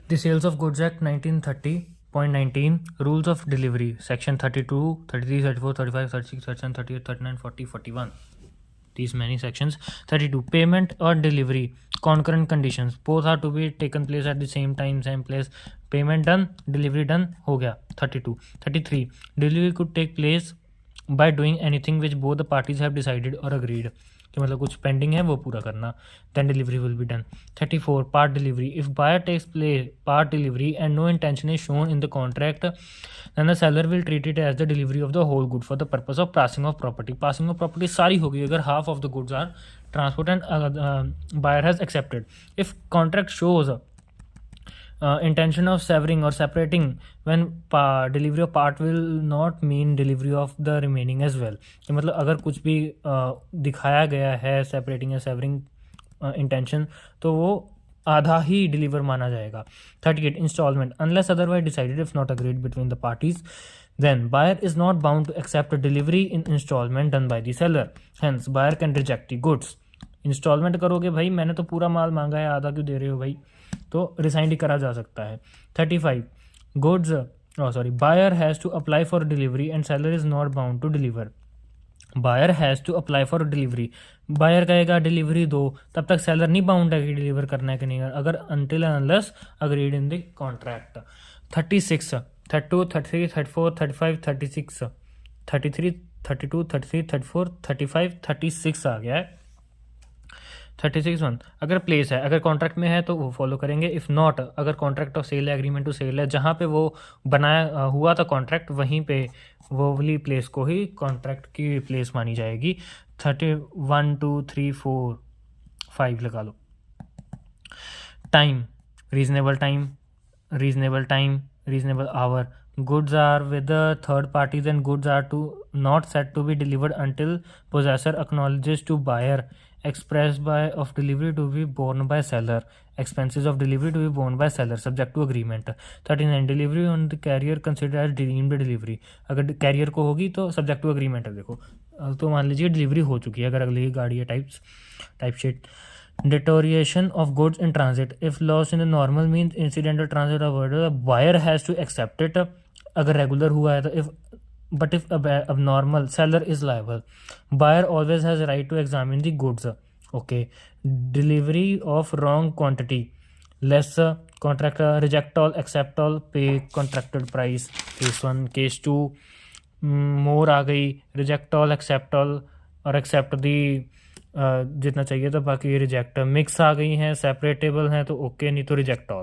The Sales of Goods Act 1930.19, Rules of Delivery, Section 32, 33, 34, 35, 36, 37, 38, 39, 40, 41. These many sections. 32. Payment or delivery, concurrent conditions. Both are to be taken place at the same time, same place. Payment done, delivery done, हो गया. 32. 33. Delivery could take place by doing anything which both the parties have decided or agreed. कि मतलब कुछ pending है वो पूरा करना. Then delivery will be done. 34. Part delivery. If buyer takes place part delivery and no intention is shown in the contract, then the seller will treat it as the delivery of the whole good for the purpose of passing of property. Passing of property सारी होगी अगर half of the goods are transport and buyer has accepted. If contract shows intention of severing or separating, when delivery of part will not mean delivery of the remaining as well. कि मतलब अगर कुछ भी दिखाया गया है separating या severing intention तो वो आधा ही डिलीवर माना जाएगा. 38. Installment. Unless otherwise decided, if not agreed between the parties, then buyer is not bound to accept a delivery in installment done by the seller. Hence buyer can reject the goods. Instalment करोगे भाई, मैंने तो पूरा माल मांगा है, आधा क्यों दे रहे हो भाई, तो रिसाइंड ही करा जा सकता है. 35. Goods buyer has to apply for delivery and seller is not bound to deliver. Buyer has to apply for delivery. Buyer कहेगा डिलीवरी दो, तब तक सेलर नहीं बाउंड है कि डिलीवर करना है कि नहीं, अगर until and unless agreed in the contract. 36. 32, 33, 34, 35, 36, 33, 32, 33, 34, 35, 36 आ गया है. 36 1. अगर प्लेस है, अगर कॉन्ट्रैक्ट में है तो वो फॉलो करेंगे. इफ़ नॉट, अगर कॉन्ट्रैक्ट ऑफ सेल है, एग्रीमेंट टू सेल है, जहाँ पे वो बनाया हुआ था कॉन्ट्रैक्ट वहीं पे वो वाली प्लेस को ही कॉन्ट्रैक्ट की प्लेस मानी जाएगी. 31 2 3 4 5 लगा लो. Time, reasonable time, reasonable hour. Goods are with the third parties and goods are to not set to be delivered until possessor acknowledges to buyer express by of delivery to be borne by seller, expenses of delivery to be borne by seller subject to agreement. 39. Delivery on the carrier considered as deemed delivery. अगर career को होगी तो subject to agreement है. देखो तो मान लीजिए delivery हो चुकी है अगर अगली गाड़ी है. Type sheet. Deterioration of goods in transit. If loss in the normal means incidental transit avoided, the buyer has to accept it. अगर रेगुलर हुआ है तो if abnormal, seller is liable. Buyer always has right to examine the goods. Okay. Delivery of wrong quantity. Less contract, reject all, accept all, pay contracted price. Case 1. Case 2. More आ गई, reject all, accept all और accept the जितना चाहिए था, बाकी reject. Mix आ गई हैं, सेपरेटेबल हैं तो ओके, नहीं तो रिजेक्ट ऑल.